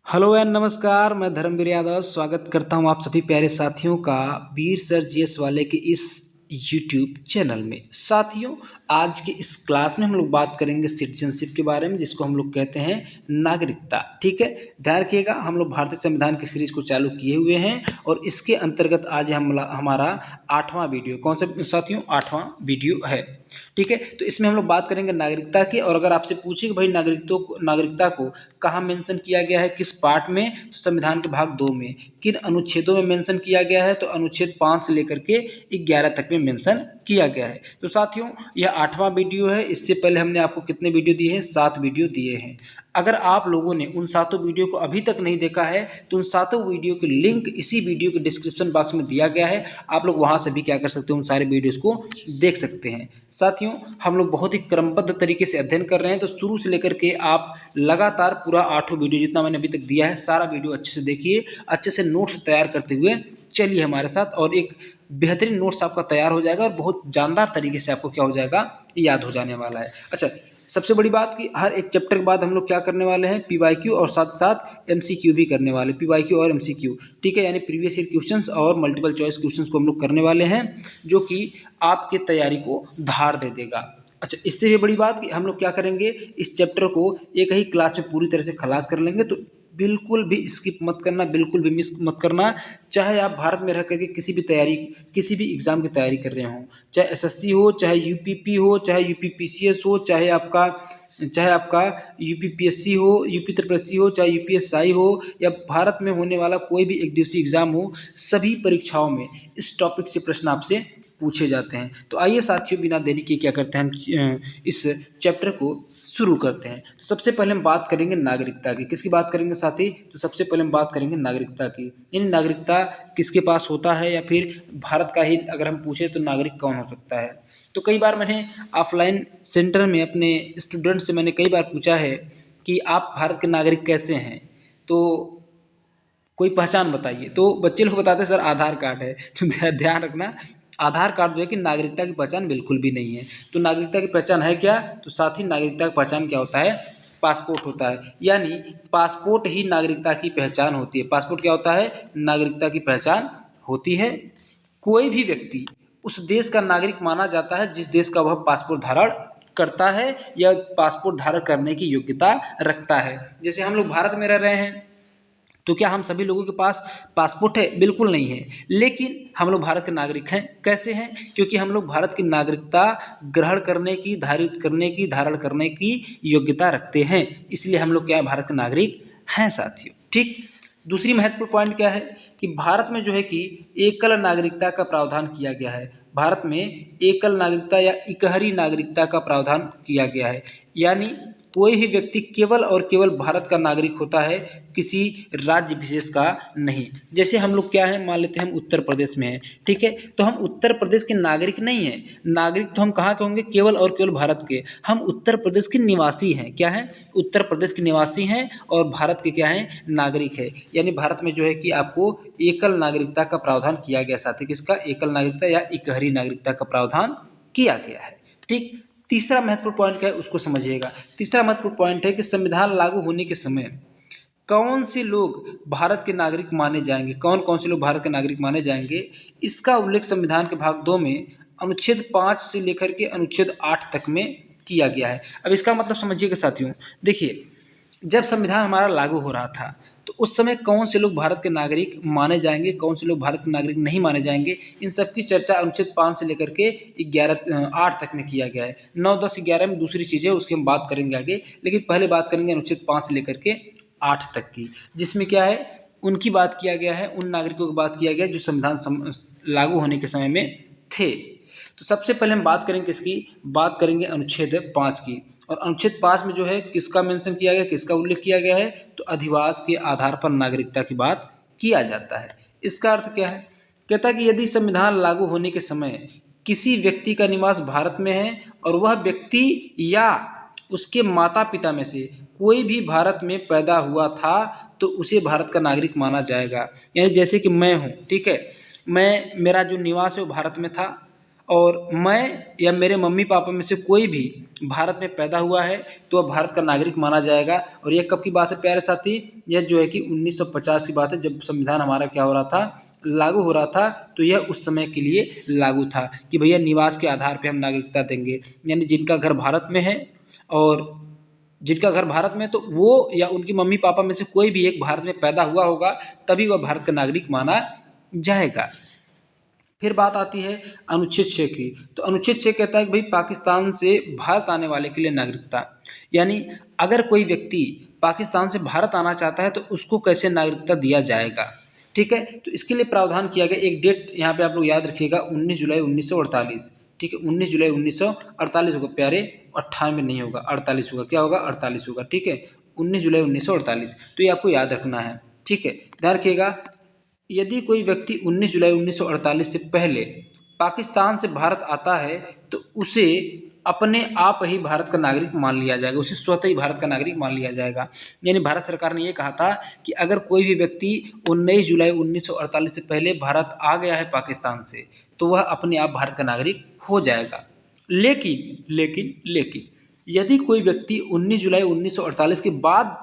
Hello and नमस्कार। मैं धर्मवीर यादव स्वागत करता हूं आप सभी प्यारे साथियों का वीर सर जीएस वाले के इस यूट्यूब चैनल में। साथियों, आज के इस क्लास में हम लोग बात करेंगे सिटीजनशिप के बारे में, जिसको हम लोग कहते हैं नागरिकता। ठीक है, ध्यान रखिएगा। हम लोग भारतीय संविधान की सीरीज को चालू किए हुए हैं और इसके अंतर्गत आज हमारा 8वां वीडियो, कौन सा साथियों? 8वां वीडियो है। ठीक है, तो इसमें हम लोग बात करेंगे नागरिकता की। और अगर आपसे पूछे कि भाई नागरिकता को कहाँ मेंशन किया गया है, किस पार्ट में, तो संविधान के भाग 2 में। किन अनुच्छेदों में मेंशन किया गया है, तो अनुच्छेद 5 से लेकर के 11 तक में मेंशन किया गया है। तो साथियों, यह 8वां वीडियो है। इससे पहले हमने आपको कितने वीडियो दिए हैं? 7 वीडियो दिए हैं। अगर आप लोगों ने उन 7 वीडियो को अभी तक नहीं देखा है तो उन 7 वीडियो के लिंक इसी वीडियो के डिस्क्रिप्शन बॉक्स में दिया गया है। आप लोग वहां से भी क्या कर सकते हैं? उन सारे वीडियोस को देख सकते हैं। साथियों, हम लोग बहुत ही क्रमबद्ध तरीके से अध्ययन कर रहे हैं, तो शुरू से लेकर के आप लगातार पूरा 8 वीडियो जितना मैंने अभी तक दिया है, सारा वीडियो अच्छे से देखिए, अच्छे से नोट्स तैयार करते हुए चलिए हमारे साथ, और एक बेहतरीन नोट्स आपका तैयार हो जाएगा और बहुत जानदार तरीके से आपको क्या हो जाएगा? याद हो जाने वाला है। अच्छा, सबसे बड़ी बात कि हर एक चैप्टर के बाद हम लोग क्या करने वाले हैं? पीवाईक्यू और साथ साथ एमसीक्यू भी करने वाले। पीवाईक्यू और एमसीक्यू, ठीक है, यानी प्रीवियस ईयर क्वेश्चंस और मल्टीपल चॉइस क्वेश्चंस को हम लोग करने वाले हैं, जो कि आपके तैयारी को धार दे देगा। अच्छा, इससे भी बड़ी बात कि हम लोग क्या करेंगे? इस चैप्टर को एक ही क्लास में पूरी तरह से खलास कर लेंगे। तो बिल्कुल भी स्किप मत करना, बिल्कुल भी मिस मत करना। चाहे आप भारत में रह करके किसी भी तैयारी, किसी भी एग्जाम की तैयारी कर रहे हों, चाहे एसएससी हो, चाहे यूपीपी हो, चाहे यूपीपीसीएस हो, चाहे आपका यूपीपीएससी हो, यूपी त्रिपलएससी हो, चाहे यूपीएसआई हो, या भारत में होने वाला कोई भी एक दिवसीय एग्जाम हो, सभी परीक्षाओं में इस टॉपिक से प्रश्न आपसे पूछे जाते हैं। तो आइए साथियों, बिना देरी के क्या करते हैं, हम इस चैप्टर को शुरू करते हैं। तो सबसे पहले हम बात करेंगे नागरिकता की। किसकी बात करेंगे साथी? तो सबसे पहले हम बात करेंगे नागरिकता की। इन नागरिकता किसके पास होता है, या फिर भारत का ही अगर हम पूछे तो नागरिक कौन हो सकता है? तो कई बार मैंने ऑफलाइन सेंटर में अपने स्टूडेंट से मैंने कई बार पूछा है कि आप भारत के नागरिक कैसे हैं, तो कोई पहचान बताइए। तो बच्चे लोग बताते हैं सर आधार कार्ड है। तो ध्यान रखना, आधार कार्ड जो है कि नागरिकता की पहचान बिल्कुल भी नहीं है। तो नागरिकता की पहचान है क्या? तो साथ ही नागरिकता की पहचान क्या होता है? पासपोर्ट होता है। यानी पासपोर्ट ही नागरिकता की पहचान होती है। पासपोर्ट क्या होता है? नागरिकता की पहचान होती है। कोई भी व्यक्ति उस देश का नागरिक माना जाता है जिस देश का वह पासपोर्ट धारण करता है या पासपोर्ट धारण करने की योग्यता रखता है। जैसे हम लोग भारत में रह रहे हैं, तो क्या हम सभी लोगों के पास पासपोर्ट है? बिल्कुल नहीं है। लेकिन हम लोग भारत के नागरिक हैं। कैसे हैं? क्योंकि हम लोग भारत की नागरिकता ग्रहण करने की, धारित करने की, धारण करने की योग्यता रखते हैं। इसलिए हम लोग क्या है? भारत के नागरिक हैं साथियों। ठीक। दूसरी महत्वपूर्ण पॉइंट क्या है कि भारत में जो है कि एकल नागरिकता का प्रावधान किया गया है। भारत में एकल नागरिकता या इकहरी नागरिकता का प्रावधान किया गया है। यानी कोई भी व्यक्ति केवल और केवल भारत का नागरिक होता है, किसी राज्य विशेष का नहीं। जैसे हम लोग क्या है, मान लेते हैं हम उत्तर प्रदेश में हैं, ठीक है, तो हम उत्तर प्रदेश के नागरिक नहीं हैं। नागरिक तो हम कहाँ के होंगे? केवल और केवल भारत के। हम उत्तर प्रदेश के निवासी हैं। क्या है? उत्तर प्रदेश के निवासी हैं और भारत के क्या हैं? नागरिक है। यानी भारत में जो है कि आपको एकल नागरिकता का प्रावधान किया गया। साथ ही किसका? एकल नागरिकता या इकहरी नागरिकता का प्रावधान किया गया है। ठीक। तीसरा महत्वपूर्ण पॉइंट क्या है, उसको समझिएगा। तीसरा महत्वपूर्ण पॉइंट है कि संविधान लागू होने के समय कौन से लोग भारत के नागरिक माने जाएंगे, कौन कौन से लोग भारत के नागरिक माने जाएंगे, इसका उल्लेख संविधान के भाग 2 में अनुच्छेद 5 से लेकर के अनुच्छेद 8 तक में किया गया है। अब इसका मतलब समझिएगा साथियों। देखिए, जब संविधान हमारा लागू हो रहा था तो उस समय कौन से लोग भारत के नागरिक माने जाएंगे, कौन से लोग भारत के नागरिक नहीं माने जाएंगे, इन सब की चर्चा अनुच्छेद 5 से लेकर के 8 तक में किया गया है। 9, 10, 11 में दूसरी चीज़ है, उसकी हम बात करेंगे आगे, लेकिन पहले बात करेंगे अनुच्छेद 5 से लेकर के 8 तक की, जिसमें क्या है, उनकी बात किया गया है, उन नागरिकों की बात किया गया है जो संविधान लागू होने के समय में थे। तो सबसे पहले हम बात करेंगे किसकी? बात करेंगे अनुच्छेद 5 की। और अनुच्छेद 5 में जो है किसका मेंशन किया गया, किसका उल्लेख किया गया है? तो अधिवास के आधार पर नागरिकता की बात किया जाता है। इसका अर्थ क्या है? कहता है कि यदि संविधान लागू होने के समय किसी व्यक्ति का निवास भारत में है और वह व्यक्ति या उसके माता पिता में से कोई भी भारत में पैदा हुआ था तो उसे भारत का नागरिक माना जाएगा। यानी जैसे कि मैं हूँ, ठीक है, मेरा जो निवास है वो भारत में था और मैं या मेरे मम्मी पापा में से कोई भी भारत में पैदा हुआ है तो वह भारत का नागरिक माना जाएगा। और यह कब की बात है प्यारे साथी, यह जो है कि 1950 की बात है, जब संविधान हमारा क्या हो रहा था, लागू हो रहा था। तो यह उस समय के लिए लागू था कि भैया निवास के आधार पर हम नागरिकता देंगे, यानी जिनका घर भारत में है और जिनका घर भारत में, तो वो या उनकी मम्मी पापा में से कोई भी एक भारत में पैदा हुआ होगा तभी वह भारत का नागरिक माना जाएगा। फिर बात आती है अनुच्छेद 6 की। तो अनुच्छेद 6 कहता है कि भाई पाकिस्तान से भारत आने वाले के लिए नागरिकता, यानी अगर कोई व्यक्ति पाकिस्तान से भारत आना चाहता है तो उसको कैसे नागरिकता दिया जाएगा। ठीक है, तो इसके लिए प्रावधान किया गया। एक डेट यहाँ पे आप लोग याद रखिएगा, 19 जुलाई 1948। ठीक है, 19 जुलाई 1948 होगा प्यारे, 98 नहीं होगा, 48 होगा। क्या होगा, 48 होगा। ठीक है, 19 जुलाई 1948, तो ये आपको याद रखना है। ठीक है, ध्यान रखिएगा, यदि कोई व्यक्ति 19 जुलाई 1948 से पहले पाकिस्तान से भारत आता है तो उसे अपने आप ही भारत का नागरिक मान लिया जाएगा, उसे स्वतः ही भारत का नागरिक मान लिया जाएगा। यानी भारत सरकार ने ये कहा था कि अगर कोई भी व्यक्ति 19 जुलाई 1948 से पहले भारत आ गया है पाकिस्तान से तो वह अपने आप भारत का नागरिक हो जाएगा। लेकिन यदि कोई व्यक्ति 19 जुलाई 1948 के बाद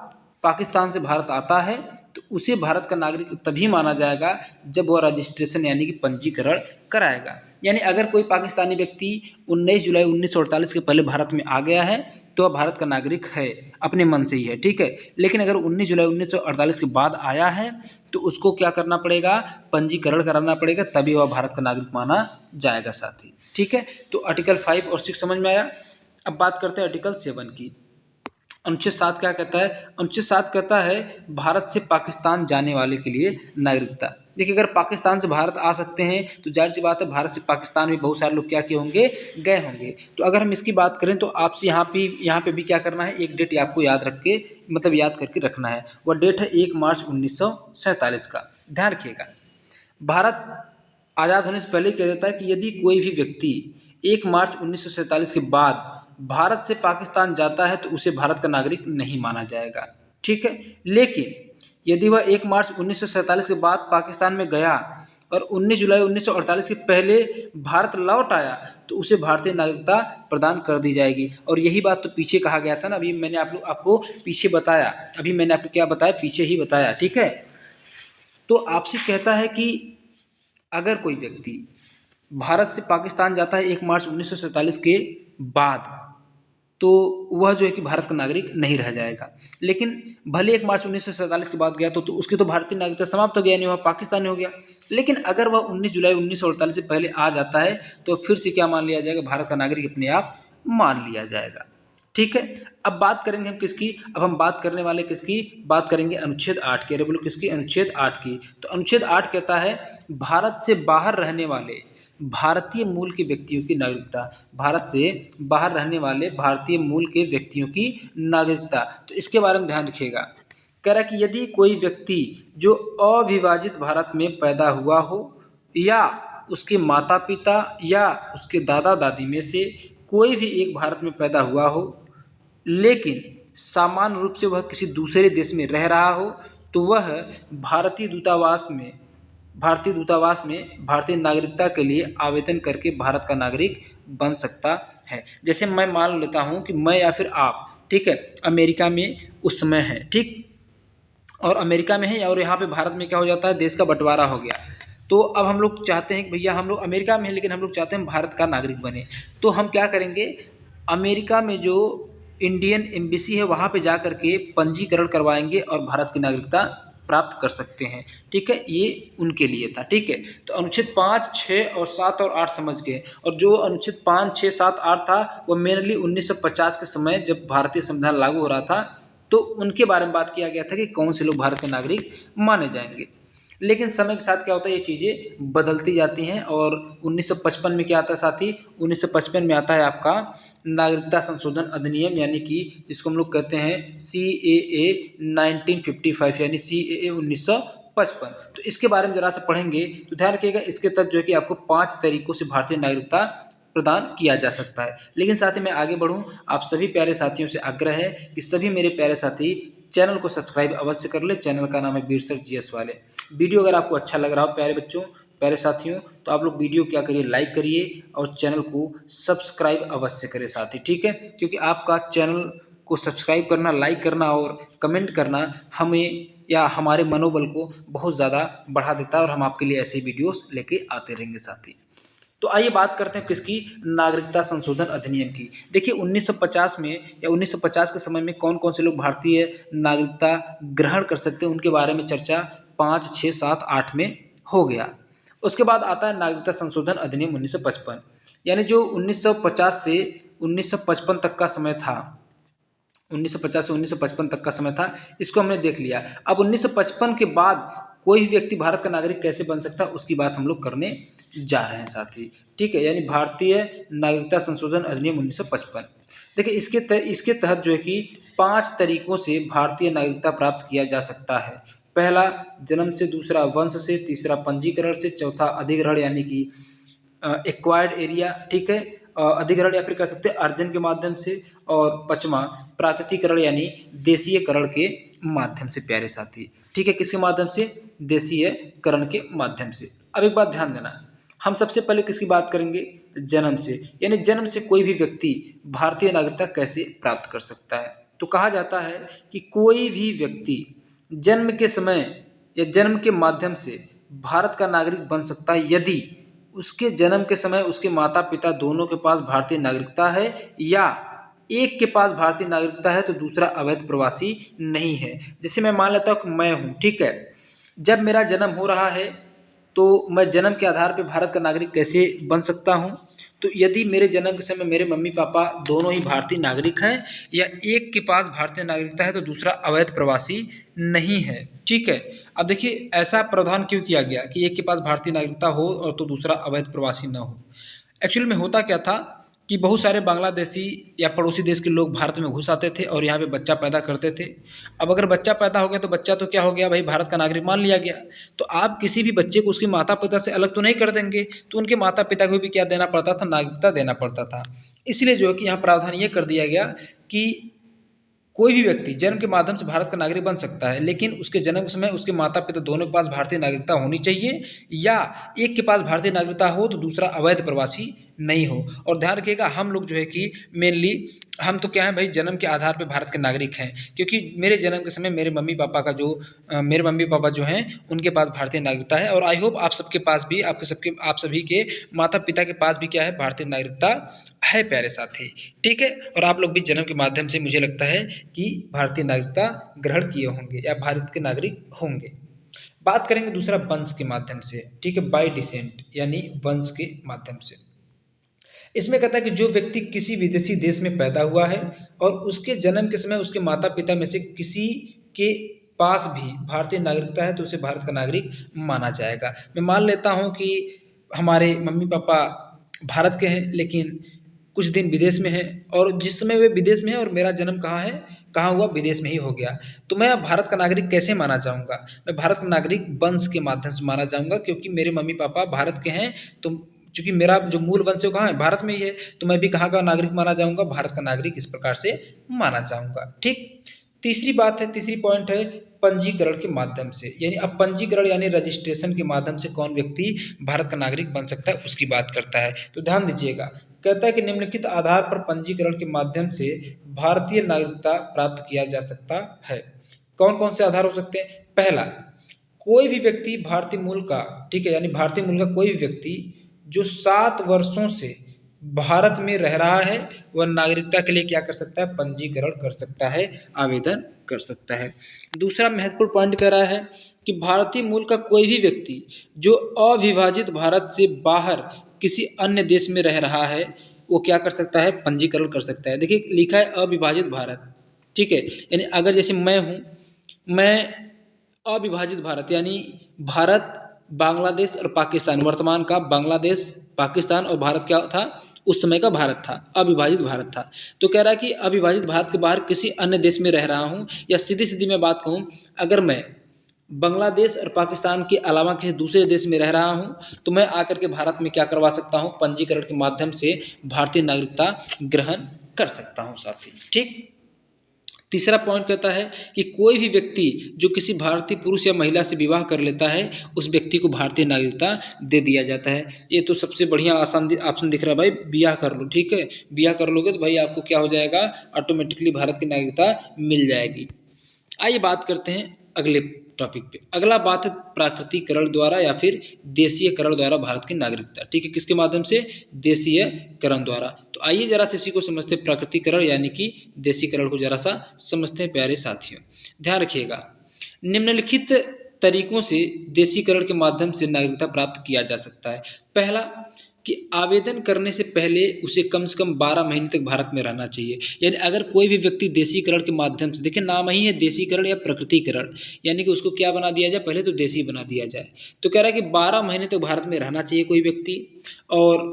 पाकिस्तान से भारत आता है तो उसे भारत का नागरिक तभी माना जाएगा जब वह रजिस्ट्रेशन यानी कि पंजीकरण कराएगा। यानी अगर कोई पाकिस्तानी व्यक्ति 19 जुलाई 1948 के पहले भारत में आ गया है तो वह भारत का नागरिक है, अपने मन से ही है। ठीक है, लेकिन अगर 19 जुलाई 1948 के बाद आया है तो उसको क्या करना पड़ेगा, पंजीकरण कराना पड़ेगा, तभी वह भारत का नागरिक माना जाएगा साथी। ठीक है, तो आर्टिकल 5 और 6 समझ में आया। अब बात करते हैं आर्टिकल 7 की। अनुच्छेद 7 क्या कहता है, अनुच्छेद 7 कहता है भारत से पाकिस्तान जाने वाले के लिए नागरिकता। देखिए, अगर पाकिस्तान से भारत आ सकते हैं तो जाहिर सी बात है भारत से पाकिस्तान में बहुत सारे लोग क्या किए होंगे, गए होंगे। तो अगर हम इसकी बात करें तो आपसे यहाँ पे भी क्या करना है, एक डेट आपको याद रख के मतलब याद करके रखना है। वह डेट है 1 मार्च 1947 का। ध्यान रखिएगा, भारत आज़ाद होने से पहले ही कह देता है कि यदि कोई भी व्यक्ति 1 मार्च 1947 के बाद भारत से पाकिस्तान जाता है तो उसे भारत का नागरिक नहीं माना जाएगा। ठीक है, लेकिन यदि वह 1 मार्च 1947 के बाद पाकिस्तान में गया और 19 जुलाई 1948 के पहले भारत लौट आया तो उसे भारतीय नागरिकता प्रदान कर दी जाएगी। और यही बात तो पीछे कहा गया था ना, अभी मैंने आपको पीछे बताया, अभी मैंने आपको क्या बताया, पीछे ही बताया। ठीक है, तो आपसे कहता है कि अगर कोई व्यक्ति भारत से पाकिस्तान जाता है 1 मार्च 1947 के बाद तो वह जो है कि भारत का नागरिक नहीं रह जाएगा। लेकिन भले 1 मार्च 1947 के बाद गया तो उसकी तो भारतीय नागरिकता समाप्त हो गया, नहीं वह पाकिस्तानी हो गया। लेकिन अगर वह 19 जुलाई 1948 से पहले आ जाता है तो फिर से क्या मान लिया जाएगा, भारत का नागरिक अपने आप मान लिया जाएगा। ठीक है, अब बात करेंगे हम किसकी, अब हम बात करने वाले किसकी, बात करेंगे अनुच्छेद 8 की। अरे बोलो किसकी, अनुच्छेद 8 की। तो अनुच्छेद 8 कहता है भारत से बाहर रहने वाले भारतीय मूल के व्यक्तियों की नागरिकता, भारत से बाहर रहने वाले भारतीय मूल के व्यक्तियों की नागरिकता। तो इसके बारे में ध्यान रखिएगा, कह रहा है कि यदि कोई व्यक्ति जो अविभाजित भारत में पैदा हुआ हो या उसके माता पिता या उसके दादा दादी में से कोई भी एक भारत में पैदा हुआ हो लेकिन सामान्य रूप से वह किसी दूसरे देश में रह रहा हो तो वह भारतीय दूतावास में भारतीय नागरिकता के लिए आवेदन करके भारत का नागरिक बन सकता है। जैसे मैं मान लेता हूँ कि मैं या फिर आप, ठीक है, अमेरिका में उस समय है, ठीक, और अमेरिका में है और यहाँ पे भारत में क्या हो जाता है, देश का बंटवारा हो गया। तो अब हम लोग चाहते हैं कि भैया हम लोग अमेरिका में हैं लेकिन हम लोग चाहते हैं भारत का नागरिक बने। तो हम क्या करेंगे, अमेरिका में जो इंडियन एम्बेसी है वहाँ पे जा कर के पंजीकरण करवाएंगे और भारत की नागरिकता प्राप्त कर सकते हैं। ठीक है, ये उनके लिए था। ठीक है, तो अनुच्छेद 5, 6 और 7 और 8 समझ गए। और जो अनुच्छेद 5, 6, 7, 8 था वो मेनली 1950 के समय जब भारतीय संविधान लागू हो रहा था तो उनके बारे में बात किया गया था कि कौन से लोग भारत के नागरिक माने जाएंगे। लेकिन समय के साथ क्या होता है, ये चीज़ें बदलती जाती हैं और 1955 में क्या आता है साथी, 1955 में आता है आपका नागरिकता संशोधन अधिनियम, यानी कि जिसको हम लोग कहते हैं CAA 1955 यानी CAA 1955। तो इसके बारे में जरा सा पढ़ेंगे तो ध्यान रखिएगा, इसके तहत जो है कि आपको 5 तरीकों से भारतीय नागरिकता प्रदान किया जा सकता है। लेकिन साथ ही मैं आगे बढ़ूं, आप सभी प्यारे साथियों से आग्रह है कि सभी मेरे प्यारे साथी चैनल को सब्सक्राइब अवश्य कर ले। चैनल का नाम है वीर सर GS वाले। वीडियो अगर आपको अच्छा लग रहा हो प्यारे बच्चों प्यारे साथियों, तो आप लोग वीडियो क्या करिए, लाइक करिए और चैनल को सब्सक्राइब अवश्य करें साथी, ठीक है। क्योंकि आपका चैनल को सब्सक्राइब करना, लाइक करना और कमेंट करना हमें या हमारे मनोबल को बहुत ज़्यादा बढ़ा देता है और हम आपके लिए ऐसे वीडियोस लेके आते रहेंगे साथी। तो आइए बात करते हैं किसकी, नागरिकता संशोधन अधिनियम की। देखिए 1950 में या 1950 के समय में कौन कौन से लोग भारतीय नागरिकता ग्रहण कर सकते हैं, उनके बारे में चर्चा 5, 6, 7, 8 में हो गया। उसके बाद आता है नागरिकता संशोधन अधिनियम 1955, यानी जो 1950 से 1955 तक का समय था, 1950 से 1955 तक का समय था, इसको हमने देख लिया। अब 1955 के बाद कोई भी व्यक्ति भारत का नागरिक कैसे बन सकता है उसकी बात हम लोग करने जा रहे हैं साथी, ठीक है। यानी भारतीय नागरिकता संशोधन अधिनियम 1955। देखिए इसके तहत जो है कि 5 तरीकों से भारतीय नागरिकता प्राप्त किया जा सकता है। पहला जन्म से, दूसरा वंश से, तीसरा पंजीकरण से, चौथा अधिग्रहण यानी कि एक्वायर्ड एरिया, ठीक है, अधिग्रहण या फिर कह सकते हैं अर्जन के माध्यम से, और पांचवा प्राकृतिकरण यानी देशीयकरण के माध्यम से प्यारे साथी, ठीक है। किसके माध्यम से, देशीयकरण के माध्यम से। अब एक बात ध्यान देना, हम सबसे पहले किसकी बात करेंगे, जन्म से, यानी जन्म से कोई भी व्यक्ति भारतीय नागरिकता कैसे प्राप्त कर सकता है। तो कहा जाता है कि कोई भी व्यक्ति जन्म के समय या जन्म के माध्यम से भारत का नागरिक बन सकता है यदि उसके जन्म के समय उसके माता पिता दोनों के पास भारतीय नागरिकता है, या एक के पास भारतीय नागरिकता है तो दूसरा अवैध प्रवासी नहीं है। जैसे मैं मान लेता हूँ कि मैं हूँ, ठीक है, जब मेरा जन्म हो रहा है तो मैं जन्म के आधार पर भारत का नागरिक कैसे बन सकता हूँ। तो यदि मेरे जन्म के समय मेरे मम्मी पापा दोनों ही भारतीय नागरिक हैं, या एक के पास भारतीय नागरिकता है तो दूसरा अवैध प्रवासी नहीं है, ठीक है। अब देखिए ऐसा प्रावधान क्यों किया गया कि एक के पास भारतीय नागरिकता हो और तो दूसरा अवैध प्रवासी न हो। एक्चुअल में होता क्या था कि बहुत सारे बांग्लादेशी या पड़ोसी देश के लोग भारत में घुस आते थे और यहाँ पे बच्चा पैदा करते थे। अब अगर बच्चा पैदा हो गया तो बच्चा तो क्या हो गया भाई, भारत का नागरिक मान लिया गया। तो आप किसी भी बच्चे को उसके माता पिता से अलग तो नहीं कर देंगे, तो उनके माता पिता को भी क्या देना पड़ता था, नागरिकता देना पड़ता था। इसलिए जो है कि यहाँ प्रावधान ये कर दिया गया कि कोई भी व्यक्ति जन्म के माध्यम से भारत का नागरिक बन सकता है, लेकिन उसके जन्म के समय उसके माता पिता दोनों के पास भारतीय नागरिकता होनी चाहिए, या एक के पास भारतीय नागरिकता हो तो दूसरा अवैध प्रवासी नहीं हो। और ध्यान रखिएगा हम लोग जो है कि मेनली हम तो क्या है भाई, जन्म के आधार पर भारत के नागरिक हैं, क्योंकि मेरे जन्म के समय मेरे मम्मी पापा का जो मेरे मम्मी पापा जो हैं उनके पास भारतीय नागरिकता है, और आई होप आप सबके पास भी, आप सभी के माता पिता के पास भी क्या है, भारतीय नागरिकता है प्यारे साथी, ठीक है। और आप लोग भी जन्म के माध्यम से मुझे लगता है कि भारतीय नागरिकता ग्रहण किए होंगे या भारत के नागरिक होंगे। बात करेंगे दूसरा वंश के माध्यम से, ठीक है, बाय डिसेंट यानी वंश के माध्यम से। इसमें कहता है कि जो व्यक्ति किसी विदेशी देश में पैदा हुआ है और उसके जन्म के समय उसके माता पिता में से किसी के पास भी भारतीय नागरिकता है तो उसे भारत का नागरिक माना जाएगा। मैं मान लेता हूँ कि हमारे मम्मी पापा भारत के हैं लेकिन कुछ दिन विदेश में हैं, और जिस समय वे विदेश में हैं और मेरा जन्म कहाँ है, कहाँ हुआ, विदेश में ही हो गया, तो मैं अब भारत का नागरिक कैसे माना जाऊँगा। मैं भारत का नागरिक वंश के माध्यम से माना जाऊँगा, क्योंकि मेरे मम्मी पापा भारत के हैं, तो चूँकि मेरा जो मूल वंश है वो कहाँ है, भारत में ही है, तो मैं भी कहाँ का नागरिक माना जाऊँगा, भारत का नागरिक इस प्रकार से माना जाऊँगा, ठीक। तीसरी बात है, तीसरी पॉइंट है पंजीकरण के माध्यम से, यानी अब पंजीकरण यानी रजिस्ट्रेशन के माध्यम से कौन व्यक्ति भारत का नागरिक बन सकता है उसकी बात करता है। तो ध्यान दीजिएगा, कहता है कि निम्नलिखित आधार पर पंजीकरण के माध्यम से भारतीय नागरिकता प्राप्त किया जा सकता है। कौन कौन से आधार हो सकते हैं, पहला कोई भी व्यक्ति भारतीय मूल का, ठीक है, यानी भारतीय मूल का कोई भी व्यक्ति जो 7 वर्षों से भारत में रह रहा है वह नागरिकता के लिए क्या कर सकता है, पंजीकरण कर सकता है, आवेदन कर सकता है। दूसरा महत्वपूर्ण पॉइंट कह रहा है कि भारतीय मूल का कोई भी व्यक्ति जो अविभाजित भारत से बाहर किसी अन्य देश में रह रहा है वो क्या कर सकता है, पंजीकरण कर सकता है। देखिए लिखा है अविभाजित भारत, ठीक है, यानी अगर जैसे मैं हूँ, मैं अविभाजित भारत यानी भारत, बांग्लादेश और पाकिस्तान, वर्तमान का बांग्लादेश, पाकिस्तान और भारत क्या था, उस समय का भारत था, अविभाजित भारत था। तो कह रहा है कि अविभाजित भारत के बाहर किसी अन्य देश में रह रहा हूँ, या सीधी सीधी मैं बात कहूँ, अगर मैं बांग्लादेश और पाकिस्तान के अलावा किसी दूसरे देश में रह रहा हूँ तो मैं आकर के भारत में क्या करवा सकता हूँ, पंजीकरण के माध्यम से भारतीय नागरिकता ग्रहण कर सकता हूँ साथी, ठीक। तीसरा पॉइंट कहता है कि कोई भी व्यक्ति जो किसी भारतीय पुरुष या महिला से विवाह कर लेता है उस व्यक्ति को भारतीय नागरिकता दे दिया जाता है। ये तो सबसे बढ़िया आसान ऑप्शन दिख रहा है भाई, ब्याह कर लो। ठीक है, ब्याह कर लोगे तो भाई आपको क्या हो जाएगा, ऑटोमेटिकली भारत की नागरिकता मिल जाएगी। आइए बात करते हैं अगले टॉपिक पे। अगला बात है प्राकृतिकरण द्वारा या फिर देशीयकरण द्वारा भारत की नागरिकता। ठीक है, किसके माध्यम से, देशीयकरण द्वारा। तो आइए जरा से इसी को समझते हैं, प्राकृतिकरण यानी कि देशीकरण को जरा सा समझते हैं प्यारे साथियों। ध्यान रखिएगा, निम्नलिखित तरीकों से देशीकरण के माध्यम से नागरिकता प्राप्त किया जा सकता है। पहला कि आवेदन करने से पहले उसे कम से कम 12 महीने तक भारत में रहना चाहिए। यानी अगर कोई भी व्यक्ति देशीकरण के माध्यम से, देखिए नाम ही है देशीकरण या प्रकृतिकरण, यानी कि उसको क्या बना दिया जाए, पहले तो देशी बना दिया जाए। तो कह रहा है कि 12 महीने तक भारत में रहना चाहिए कोई व्यक्ति, और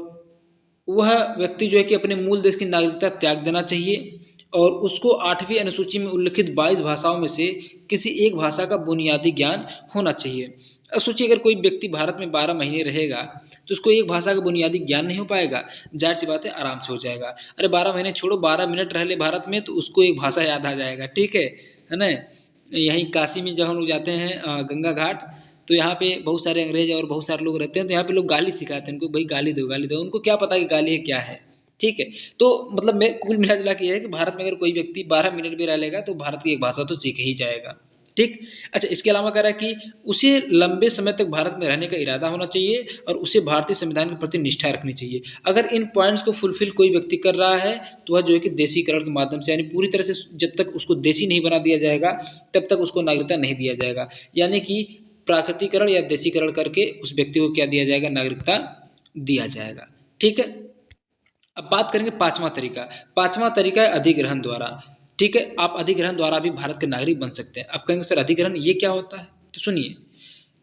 वह व्यक्ति जो है कि अपने मूल देश की नागरिकता त्याग देना चाहिए, और उसको 8वीं अनुसूची में उल्लिखित 22 भाषाओं में से किसी एक भाषा का बुनियादी ज्ञान होना चाहिए। अब सोचिए, अगर कोई व्यक्ति भारत में 12 महीने रहेगा तो उसको एक भाषा का बुनियादी ज्ञान नहीं हो पाएगा, जाहिर सी बात है आराम से हो जाएगा। अरे 12 महीने छोड़ो, 12 मिनट रह ले भारत में तो उसको एक भाषा याद आ जाएगा। ठीक है ना। यहीं काशी में जब हम लोग जाते हैं गंगा घाट, तो यहाँ पे बहुत सारे अंग्रेज और बहुत सारे लोग रहते हैं, तो यहाँ पे लोग गाली सिखाते हैं उनको, भाई गाली दो गाली दो, उनको क्या पता कि गाली है क्या है। ठीक है, तो मतलब मैं कुल मिला जुला के ये है कि भारत में अगर कोई व्यक्ति 12 मिनट भी रह लेगा तो भारत की एक भाषा तो सीख ही जाएगा। ठीक। अच्छा, इसके अलावा कह रहा है कि उसे लंबे समय तक भारत में रहने का इरादा होना चाहिए और उसे भारतीय संविधान के प्रति निष्ठा रखनी चाहिए। अगर इन पॉइंट्स को फुलफिल कोई व्यक्ति कर रहा है तो वह जो है कि देशीकरण के माध्यम से, यानी पूरी तरह से जब तक उसको देशी नहीं बना दिया जाएगा तब तक उसको नागरिकता नहीं दिया जाएगा। यानी कि प्राकृतिकरण या देशीकरण करके उस व्यक्ति को क्या दिया जाएगा, नागरिकता दिया जाएगा। ठीक है। अब बात करेंगे पांचवा तरीका। पांचवा तरीका है अधिग्रहण द्वारा। ठीक है, आप अधिग्रहण द्वारा भी भारत के नागरिक बन सकते हैं। आप कहेंगे सर अधिग्रहण ये क्या होता है, तो सुनिए,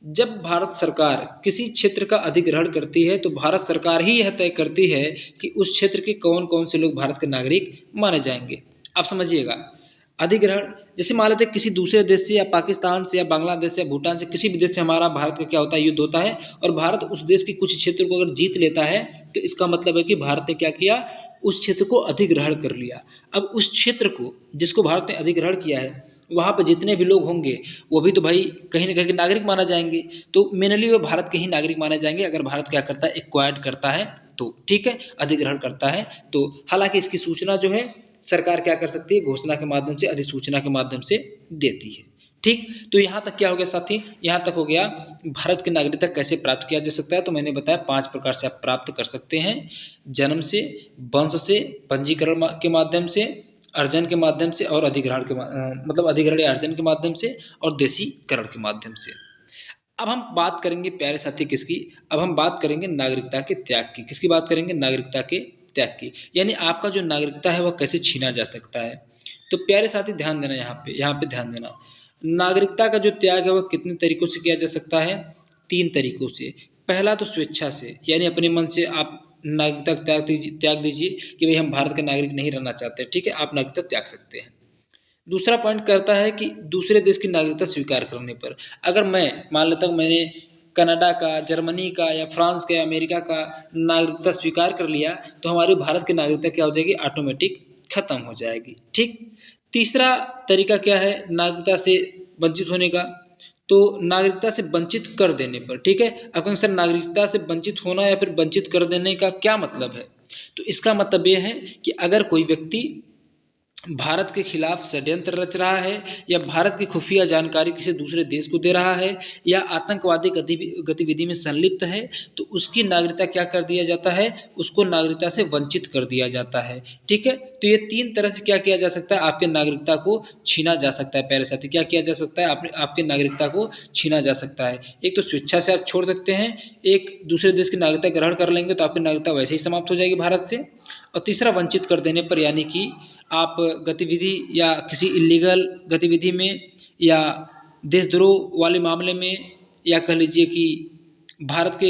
जब भारत सरकार किसी क्षेत्र का अधिग्रहण करती है तो भारत सरकार ही यह तय करती है कि उस क्षेत्र के कौन कौन से लोग भारत के नागरिक माने जाएंगे। आप समझिएगा, अधिग्रहण जैसे मान लेते हैं किसी दूसरे देश से या पाकिस्तान से या बांग्लादेश से या भूटान से, किसी भी देश से हमारा भारत का क्या होता है, युद्ध होता है, और भारत उस देश के कुछ क्षेत्र को अगर जीत लेता है तो इसका मतलब है कि भारत ने क्या किया, उस क्षेत्र को अधिग्रहण कर लिया। अब उस क्षेत्र को जिसको भारत ने अधिग्रहण किया है वहाँ पर जितने भी लोग होंगे वो भी तो भाई कहीं ना कहीं नागरिक माना जाएंगे, तो मेनली वो भारत के ही नागरिक माने जाएंगे अगर भारत क्या करता है, एक्वायर्ड करता है तो। ठीक है, अधिग्रहण करता है तो। हालांकि इसकी सूचना जो है सरकार क्या कर सकती है, घोषणा के माध्यम से, अधिसूचना के माध्यम से देती है। ठीक, तो यहाँ तक क्या हो गया साथी, यहाँ तक हो गया भारत की नागरिकता कैसे प्राप्त किया जा सकता है। तो मैंने बताया 5 प्रकार से आप प्राप्त कर सकते हैं, जन्म से, वंश से, पंजीकरण के माध्यम से, अर्जन के माध्यम से, और अधिग्रहण के मतलब अधिग्रहण या अर्जन के माध्यम से, और देशीकरण के माध्यम से। अब हम बात करेंगे प्यारे साथी किसकी, अब हम बात करेंगे नागरिकता के त्याग की। किसकी बात करेंगे, नागरिकता के त्याग की, यानी आपका जो नागरिकता है वह कैसे छीना जा सकता है। तो प्यारे साथी ध्यान देना, यहाँ पे ध्यान देना, नागरिकता का जो त्याग है वह कितने तरीकों से किया जा सकता है, 3 तरीकों से। पहला तो स्वेच्छा से, यानी अपने मन से आप नागरिकता त्याग दीजिए कि भाई हम भारत के नागरिक नहीं रहना चाहते। ठीक है, आप नागरिकता त्याग सकते हैं। दूसरा पॉइंट करता है कि दूसरे देश की नागरिकता स्वीकार करने पर, अगर मैं मान लेता हूँ मैंने कनाडा का, जर्मनी का या फ्रांस का या अमेरिका का नागरिकता स्वीकार कर लिया तो हमारी भारत की नागरिकता क्या हो जाएगी, ऑटोमेटिक खत्म हो जाएगी। ठीक। तीसरा तरीका क्या है नागरिकता से वंचित होने का, तो नागरिकता से वंचित कर देने पर। ठीक है, अब सर नागरिकता से वंचित होना या फिर वंचित कर देने का क्या मतलब है, तो इसका मतलब ये है कि अगर कोई व्यक्ति भारत के खिलाफ षड्यंत्र रच रहा है या भारत की खुफिया जानकारी किसी दूसरे देश को दे रहा है या आतंकवादी गतिविधि में संलिप्त है तो उसकी नागरिकता क्या कर दिया जाता है, उसको नागरिकता से वंचित कर दिया जाता है। ठीक है, तो ये 3 तरह से क्या किया जा सकता है, आपके नागरिकता को छीना जा सकता है। प्यारे साथी, क्या किया जा सकता है, आपके नागरिकता को छीना जा सकता है। एक तो स्वेच्छा से आप छोड़ सकते हैं, एक दूसरे देश की नागरिकता ग्रहण कर लेंगे तो आपकी नागरिकता वैसे ही समाप्त हो जाएगी भारत से, और तीसरा वंचित कर देने पर, यानी कि आप गतिविधि या किसी इलीगल गतिविधि में या देशद्रोह वाले मामले में, या कह लीजिए कि भारत के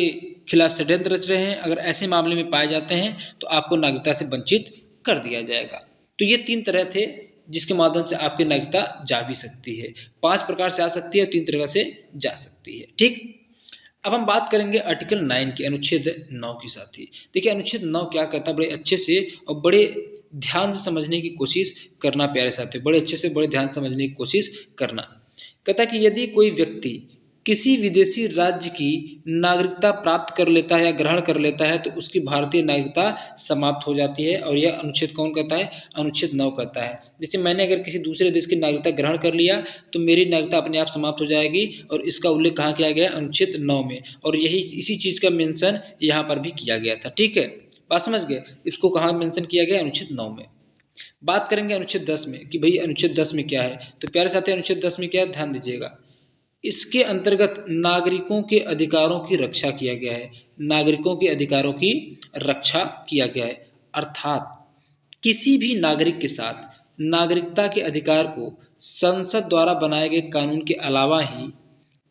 खिलाफ षड्यंत्र रच रहे हैं, अगर ऐसे मामले में पाए जाते हैं तो आपको नागरिकता से वंचित कर दिया जाएगा। तो ये 3 तरह थे जिसके माध्यम से आपकी नागरिकता जा भी सकती है। 5 प्रकार से आ सकती है, 3 तरह से जा सकती है। ठीक। अब हम बात करेंगे आर्टिकल 9 की, अनुच्छेद 9 की साथी। देखिए अनुच्छेद 9 क्या कहता है, बड़े अच्छे से और बड़े ध्यान से समझने की कोशिश करना प्यारे साथियों, बड़े अच्छे से बड़े ध्यान से समझने की कोशिश करना। कहता है कि यदि कोई व्यक्ति किसी विदेशी राज्य की नागरिकता प्राप्त कर लेता है या ग्रहण कर लेता है तो उसकी भारतीय नागरिकता समाप्त हो जाती है, और यह अनुच्छेद कौन कहता है? अनुच्छेद 9 कहता है। जैसे मैंने अगर किसी दूसरे देश की नागरिकता ग्रहण कर लिया तो मेरी नागरिकता अपने आप समाप्त हो जाएगी, और इसका उल्लेख कहाँ किया गया? अनुच्छेद 9 में, और यही इसी चीज़ का मेंशन यहाँ पर भी किया गया था। ठीक है, बात समझ गए? इसको कहाँ मेंशन किया गया? अनुच्छेद 9 में। बात करेंगे अनुच्छेद 10 में कि भाई अनुच्छेद 10 में क्या है, तो प्यारे साथी अनुच्छेद 10 में क्या है, ध्यान दीजिएगा। इसके अंतर्गत नागरिकों के अधिकारों की रक्षा किया गया है। नागरिकों के अधिकारों की रक्षा किया गया है, अर्थात किसी भी नागरिक के साथ नागरिकता के अधिकार को संसद द्वारा बनाए गए कानून के अलावा ही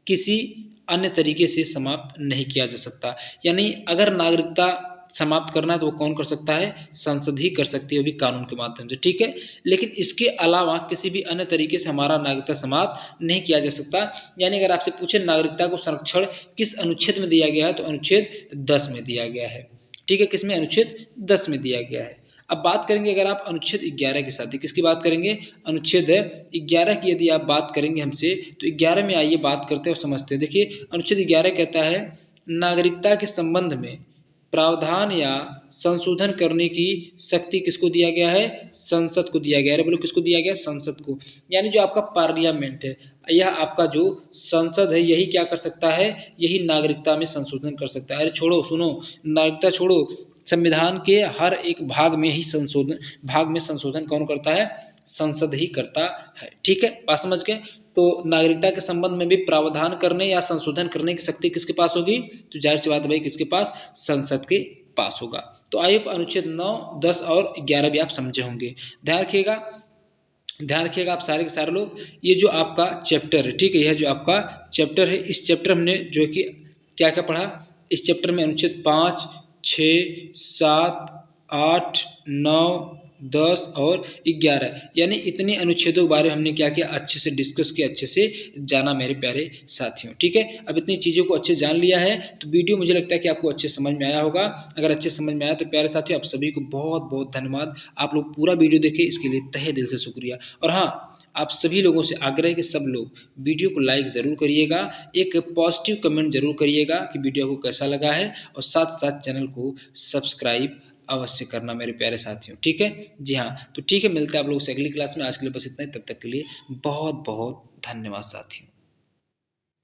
किसी अन्य तरीके से समाप्त नहीं किया जा सकता। यानी अगर नागरिकता समाप्त करना है तो वो कौन कर सकता है? संसद ही कर सकती है, वो भी कानून के माध्यम से। ठीक है, लेकिन इसके अलावा किसी भी अन्य तरीके से हमारा नागरिकता समाप्त नहीं किया जा सकता। यानी अगर आपसे पूछे नागरिकता को संरक्षण किस अनुच्छेद में दिया गया है, तो अनुच्छेद 10 में दिया गया है। ठीक है, किसमें? अनुच्छेद 10 में दिया गया है। अब बात करेंगे अगर आप अनुच्छेद 11 के साथ ही, किसकी बात करेंगे? अनुच्छेद 11 की यदि आप बात करेंगे हमसे, तो 11 में आइए बात करते हैं और समझते हैं। देखिए अनुच्छेद 11 कहता है नागरिकता के संबंध में प्रावधान या संशोधन करने की शक्ति किसको दिया गया है? संसद को दिया गया है। अरे बोलो किसको दिया गया? संसद को। यानी जो आपका पार्लियामेंट है, यह आपका जो संसद है, यही क्या कर सकता है? यही नागरिकता में संशोधन कर सकता है। अरे छोड़ो, सुनो, नागरिकता छोड़ो, संविधान के हर एक भाग में संशोधन कौन करता है? संसद ही करता है। ठीक है, बात समझ गए? तो नागरिकता के संबंध में भी प्रावधान करने या संशोधन करने की शक्ति किसके पास होगी? तो जाहिर सी बात है भाई, किसके पास? संसद के पास होगा। तो आइए अनुच्छेद 9, 10 और 11 भी आप समझे होंगे। ध्यान रखिएगा आप सारे के सारे लोग। ये जो आपका चैप्टर है, ठीक है, यह जो आपका चैप्टर है, इस चैप्टर हमने जो है कि क्या क्या पढ़ा? इस चैप्टर में अनुच्छेद 5, 6, 7, 8, 9, 10 और 11, यानी इतने अनुच्छेदों के बारे में हमने क्या किया? अच्छे से डिस्कस किया, अच्छे से जाना मेरे प्यारे साथियों। ठीक है, अब इतनी चीज़ों को अच्छे जान लिया है तो वीडियो मुझे लगता है कि आपको अच्छे समझ में आया होगा। अगर अच्छे समझ में आया तो प्यारे साथियों आप सभी को बहुत बहुत धन्यवाद। आप लोग पूरा वीडियो देखें, इसके लिए तहे दिल से शुक्रिया। और हाँ, आप सभी लोगों से आग्रह है कि सब लोग वीडियो को लाइक ज़रूर करिएगा, एक पॉजिटिव कमेंट जरूर करिएगा कि वीडियो को कैसा लगा है, और साथ साथ चैनल को सब्सक्राइब अवश्य करना मेरे प्यारे साथियों। ठीक है, जी हाँ, तो ठीक है, मिलते हैं आप लोगों से अगली क्लास में। आज के लिए बस इतना ही, तब तक के लिए बहुत बहुत धन्यवाद साथियों।